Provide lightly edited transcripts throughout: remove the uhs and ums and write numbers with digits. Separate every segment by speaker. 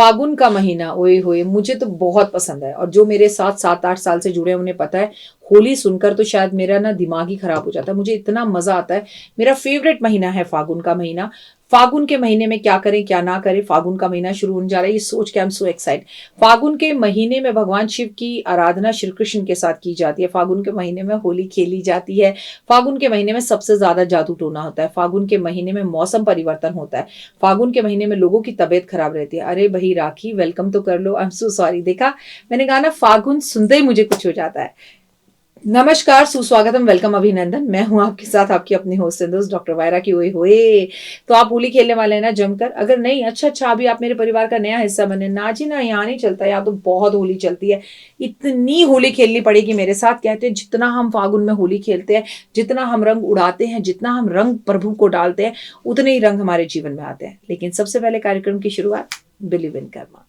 Speaker 1: फागुन का महीना ओए होए मुझे तो बहुत पसंद है और जो मेरे साथ 7-8 साल से जुड़े हैं उन्हें पता है। होली सुनकर तो शायद मेरा ना दिमाग ही खराब हो जाता है। मुझे इतना मज़ा आता है। मेरा फ़ेवरेट महीना है फागुन का महीना। फागुन के महीने में क्या करें, क्या ना करें? फागुन का महीना शुरू होने जा रहा है, ये सोच के आई एम सो एक्साइटेड। फागुन के महीने में भगवान शिव की आराधना श्री कृष्ण के साथ की जाती है। फागुन के महीने में होली खेली जाती है। फागुन के महीने में सबसे ज़्यादा जादू टोना होता है। फागुन के महीने में मौसम परिवर्तन होता है। फागुन के महीने में लोगों की तबीयत खराब रहती है। अरे भई राखी वेलकम तो कर लो। I am so sorry. देखा, मैंने कहा ना फागुन सुनते ही मुझे कुछ हो जाता है। नमस्कार, सुस्वागतम, वेलकम, अभिनंदन। मैं हूं आपके साथ आपकी अपनी होस्ट एंड दोस्त डॉक्टर वायरा की ओए होए। तो आप होली खेलने वाले हैं ना जमकर? अगर नहीं, अच्छा अभी आप मेरे परिवार का नया हिस्सा बने ना जी ना, यहाँ नहीं चलता, यहाँ तो बहुत होली चलती है। इतनी होली खेलनी पड़ेगी मेरे साथ। कहते हैं जितना हम फागुन में होली खेलते हैं, जितना हम रंग उड़ाते हैं, जितना हम रंग प्रभु को डालते हैं, उतने ही रंग हमारे जीवन में आते हैं। लेकिन सबसे पहले कार्यक्रम की शुरुआत बिलीव इन कर्मा।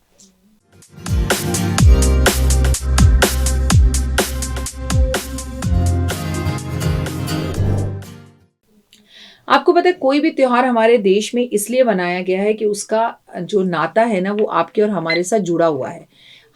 Speaker 1: आपको पता है कोई भी त्योहार हमारे देश में इसलिए बनाया गया है कि उसका जो नाता है ना वो आपके और हमारे साथ जुड़ा हुआ है।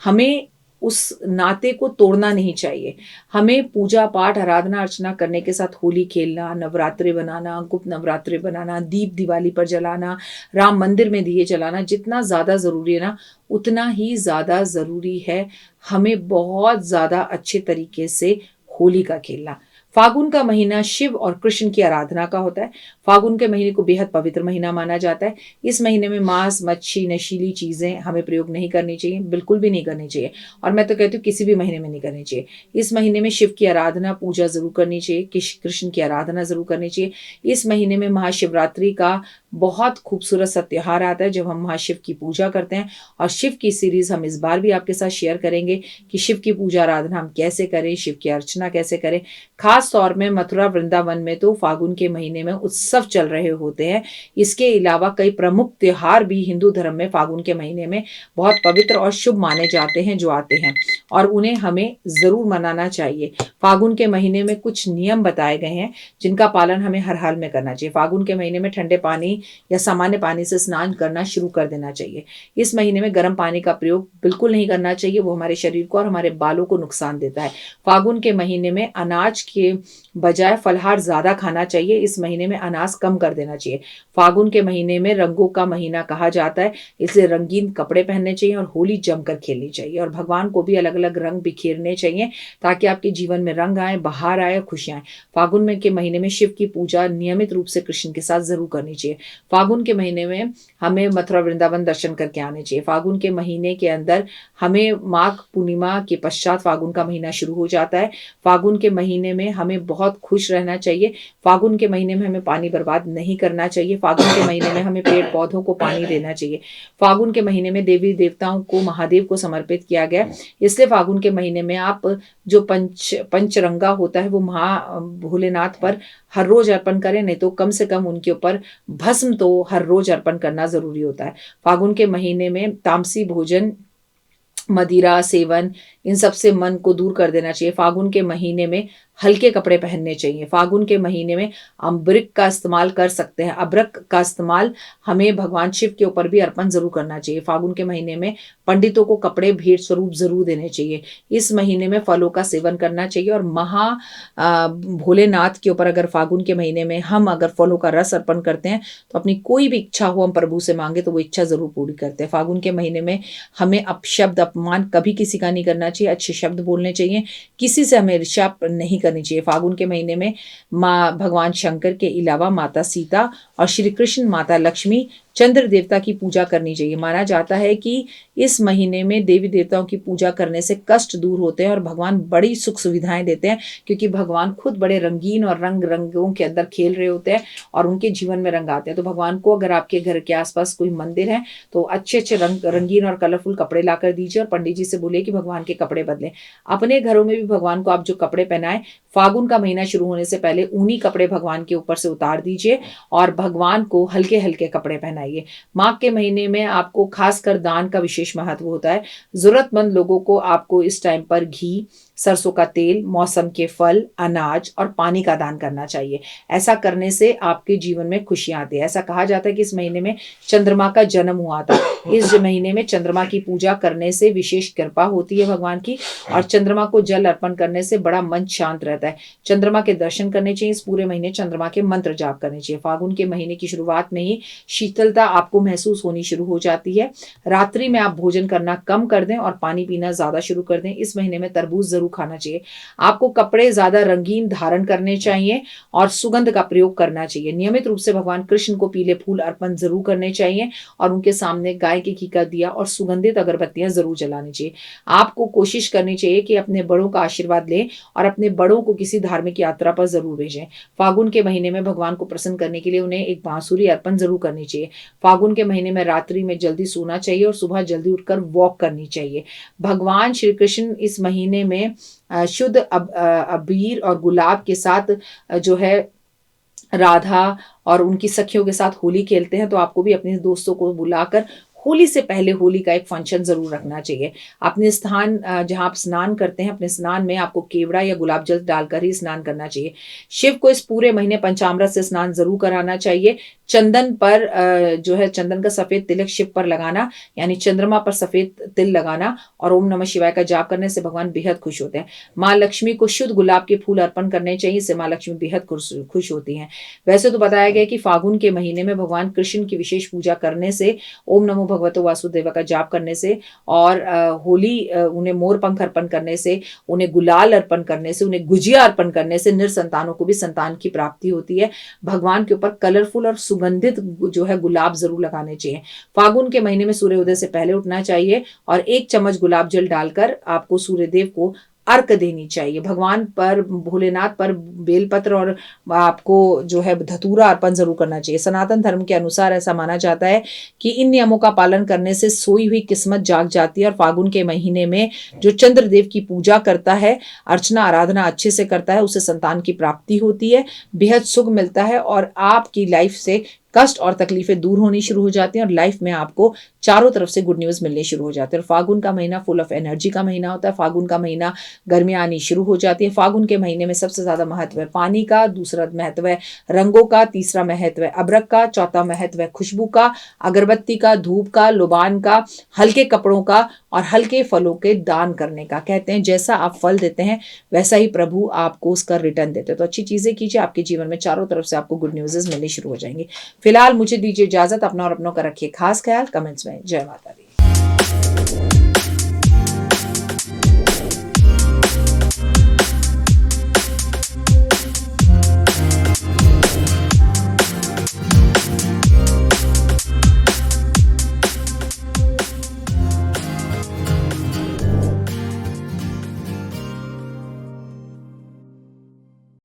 Speaker 1: हमें उस नाते को तोड़ना नहीं चाहिए। हमें पूजा पाठ आराधना अर्चना करने के साथ होली खेलना, नवरात्रे बनाना, गुप्त नवरात्रे बनाना, दीप दिवाली पर जलाना, राम मंदिर में दिए जलाना जितना ज़्यादा ज़रूरी है ना, उतना ही ज़्यादा ज़रूरी है हमें बहुत ज़्यादा अच्छे तरीके से होली का खेलना। फागुन का महीना शिव और कृष्ण की आराधना का होता है। फागुन के महीने को बेहद पवित्र महीना माना जाता है। इस महीने में मांस, मच्छी, नशीली चीज़ें हमें प्रयोग नहीं करनी चाहिए, बिल्कुल भी नहीं करनी चाहिए। और मैं तो कहती हूँ किसी भी महीने में नहीं करनी चाहिए। इस महीने में शिव की आराधना पूजा ज़रूर करनी चाहिए, कृष्ण की आराधना ज़रूर करनी चाहिए। इस महीने में महाशिवरात्रि का बहुत खूबसूरत सा त्योहार आता है जब हम महाशिव की पूजा करते हैं। और शिव की सीरीज़ हम इस बार भी आपके साथ शेयर करेंगे कि शिव की पूजा आराधना हम कैसे करें, शिव की अर्चना कैसे करें। खास तौर में मथुरा वृंदावन में तो फागुन के महीने में उत्सव चल रहे होते हैं। इसके अलावा कई प्रमुख त्योहार भी हिंदू धर्म में फागुन के महीने में बहुत पवित्र और शुभ माने जाते हैं जो आते हैं, और उन्हें हमें ज़रूर मनाना चाहिए। फागुन के महीने में कुछ नियम बताए गए हैं जिनका पालन हमें हर हाल में करना चाहिए। फागुन के महीने में ठंडे पानी या सामान्य पानी से स्नान करना शुरू कर देना चाहिए। इस महीने में गर्म पानी का प्रयोग बिल्कुल नहीं करना चाहिए, वो हमारे शरीर को और हमारे बालों को नुकसान देता है। फागुन के महीने में अनाज के बजाय फलाहार ज़्यादा खाना चाहिए। इस महीने में अनाज कम कर देना चाहिए। फागुन के महीने में रंगों का महीना कहा जाता है, इसलिए रंगीन कपड़े पहनने चाहिए और होली जमकर खेलनी चाहिए। और भगवान को भी अलग अलग रंग बिखेरने चाहिए ताकि आपके जीवन में रंग आए, बहार आए, खुशियाँ आए। फागुन में के महीने में शिव की पूजा नियमित रूप से कृष्ण के साथ ज़रूर करनी चाहिए। फागुन के महीने में हमें मथुरा वृंदावन दर्शन करके आने चाहिए। फागुन के महीने के अंदर हमें माघ पूर्णिमा के पश्चात फागुन का महीना शुरू हो जाता है। फागुन के महीने में हमें बहुत खुश रहना चाहिए। फागुन के महीने में हमें पानी बर्बाद नहीं करना चाहिए। फागुन के महीने में हमें पेड़ पौधों को पानी देना चाहिए। फागुन के महीने में देवी देवताओं को, महादेव को समर्पित किया गया, इसलिए फागुन के महीने में आप जो पंचरंगा होता है वो महा भोलेनाथ पर हर रोज अर्पण करें, नहीं तो कम से कम उनके ऊपर भस्म तो हर रोज अर्पण करना जरूरी होता है। फागुन के महीने में तामसी भोजन, मदिरा सेवन, इन सब से मन को दूर कर देना चाहिए। फागुन के महीने में हल्के कपड़े पहनने चाहिए। फागुन के महीने में अम्बृक का इस्तेमाल कर सकते हैं। अब्रक का इस्तेमाल हमें भगवान शिव के ऊपर भी अर्पण जरूर करना चाहिए। फागुन के महीने में पंडितों को कपड़े भेंट स्वरूप जरूर देने चाहिए। इस महीने में फलों का सेवन करना चाहिए और भोलेनाथ के ऊपर अगर फागुन के महीने में हम अगर फलों का रस अर्पण करते हैं तो अपनी कोई भी इच्छा हो हम प्रभु से मांगे तो वो इच्छा जरूर पूरी करते हैं। फागुन के महीने में हमें अपशब्द, अपमान कभी किसी का नहीं करना चाहिए। अच्छे शब्द बोलने चाहिए। किसी से हमें ईर्ष्या नहीं करनी चाहिए। फागुन के महीने में माँ भगवान शंकर के अलावा माता सीता और श्री कृष्ण, माता लक्ष्मी, चंद्र देवता की पूजा करनी चाहिए। माना जाता है कि इस महीने में देवी देवताओं की पूजा करने से कष्ट दूर होते हैं और भगवान बड़ी सुख सुविधाएं देते हैं, क्योंकि भगवान खुद बड़े रंगीन और रंगों के अंदर खेल रहे होते हैं और उनके जीवन में रंग आते हैं। तो भगवान को अगर आपके घर के आसपास कोई मंदिर है तो अच्छे अच्छे रंगीन और कलरफुल कपड़े ला कर दीजिए और पंडित जी से बोलिए कि भगवान के कपड़े बदलें। अपने घरों में भी भगवान को आप जो कपड़े पहनाएं, फागुन का महीना शुरू होने से पहले ऊनी कपड़े भगवान के ऊपर से उतार दीजिए और भगवान को हल्के हल्के कपड़े पहनाइए। बनाइए। माघ के महीने में आपको खासकर दान का विशेष महत्व होता है। ज़रूरतमंद लोगों को आपको इस टाइम पर घी, सरसों का तेल, मौसम के फल, अनाज और पानी का दान करना चाहिए। ऐसा करने से आपके जीवन में खुशियाँ आती हैं। ऐसा कहा जाता है कि इस महीने में चंद्रमा का जन्म हुआ था। इस महीने में चंद्रमा की पूजा करने से विशेष कृपा होती है भगवान की, और चंद्रमा को जल अर्पण करने से बड़ा मन शांत रहता है। चंद्रमा के दर्शन करने चाहिए। इस पूरे महीने चंद्रमा के मंत्र जाप करने चाहिए। फागुन के महीने की शुरुआत में ही शीतलता आपको महसूस होनी शुरू हो जाती है। रात्रि में आप भोजन करना कम कर दें और पानी पीना ज्यादा शुरू कर दें। इस महीने में तरबूज जरूर खाना चाहिए। आपको कपड़े ज्यादा रंगीन धारण करने चाहिए और सुगंध का प्रयोग करना चाहिए। नियमित रूप से भगवान कृष्ण को पीले फूल अर्पण जरूर करने चाहिए और उनके सामने गाय के घी का दिया और सुगंधित अगरबत्तियां जरूर जलानी चाहिए। आपको कोशिश करनी चाहिए कि अपने बड़ों का आशीर्वाद लें और अपने बड़ों को किसी धार्मिक यात्रा पर जरूर भेजें। फागुन के महीने में भगवान को प्रसन्न करने के लिए उन्हें एक बांसुरी अर्पण जरूर करनी चाहिए। फागुन के महीने में रात्रि में जल्दी सोना चाहिए और सुबह जल्दी उठकर वॉक करनी चाहिए। भगवान श्री कृष्ण इस महीने में शुद्ध अबीर और गुलाब के साथ जो है राधा और उनकी सखियों के साथ होली खेलते हैं। तो आपको भी अपने दोस्तों को बुलाकर होली से पहले होली का एक फंक्शन जरूर रखना चाहिए। अपने स्थान जहां आप स्नान करते हैं, अपने स्नान में आपको केवड़ा या गुलाब जल डालकर ही स्नान करना चाहिए। शिव को इस पूरे महीने पंचामृत से स्नान जरूर कराना चाहिए। चंदन पर जो है चंदन का सफेद तिलक शिव पर लगाना, यानी चंद्रमा पर सफेद तिल लगाना और ओम नमः शिवाय का जाप करने से भगवान बेहद खुश होते हैं। माँ लक्ष्मी को शुद्ध गुलाब के फूल अर्पण करने चाहिए। इससे माँ लक्ष्मी बेहद खुश होती हैं। वैसे तो बताया गया कि फागुन के महीने में भगवान कृष्ण की विशेष पूजा करने से, ओम नमो भगवतो वासुदेव का जाप करने से और होली उन्हें मोर पंख अर्पण करने से, उन्हें गुलाल अर्पण करने से, उन्हें गुजिया अर्पण करने से निरसंतानों को भी संतान की प्राप्ति होती है। भगवान के ऊपर कलरफुल और सुगंधित जो है गुलाब जरूर लगाने चाहिए। फागुन के महीने में सूर्योदय से पहले उठना चाहिए और 1 चम्मच गुलाब जल डालकर आपको सूर्यदेव को अर्घ देनी चाहिए। भगवान पर, भोलेनाथ पर बेलपत्र और आपको जो है धतूरा अर्पण जरूर करना चाहिए। सनातन धर्म के अनुसार ऐसा माना जाता है कि इन नियमों का पालन करने से सोई हुई किस्मत जाग जाती है और फागुन के महीने में जो चंद्रदेव की पूजा करता है, अर्चना आराधना अच्छे से करता है, उसे संतान की प्राप्ति होती है, बेहद सुख मिलता है और आपकी लाइफ से कष्ट और तकलीफें दूर होनी शुरू हो जाती हैं और लाइफ में आपको चारों तरफ से गुड न्यूज मिलने शुरू हो जाते हैं। और फागुन का महीना फुल ऑफ एनर्जी का महीना होता है। फागुन का महीना गर्मियां आनी शुरू हो जाती है। फागुन के महीने में सबसे ज्यादा महत्व है पानी का, दूसरा महत्व है रंगों का, तीसरा महत्व है अबरक का, चौथा महत्व है खुशबू का, अगरबत्ती का, धूप का, लोबान का, हल्के कपड़ों का और हल्के फलों के दान करने का। कहते हैं जैसा आप फल देते हैं वैसा ही प्रभु आपको उसका रिटर्न देते हैं। तो अच्छी चीजें कीजिए, आपके जीवन में चारों तरफ से आपको गुड न्यूज़ मिलनी शुरू हो जाएंगी। फिलहाल मुझे दीजिए इजाजत। अपना और अपनों का रखिए खास ख्याल। कमेंट्स में जय माता दी।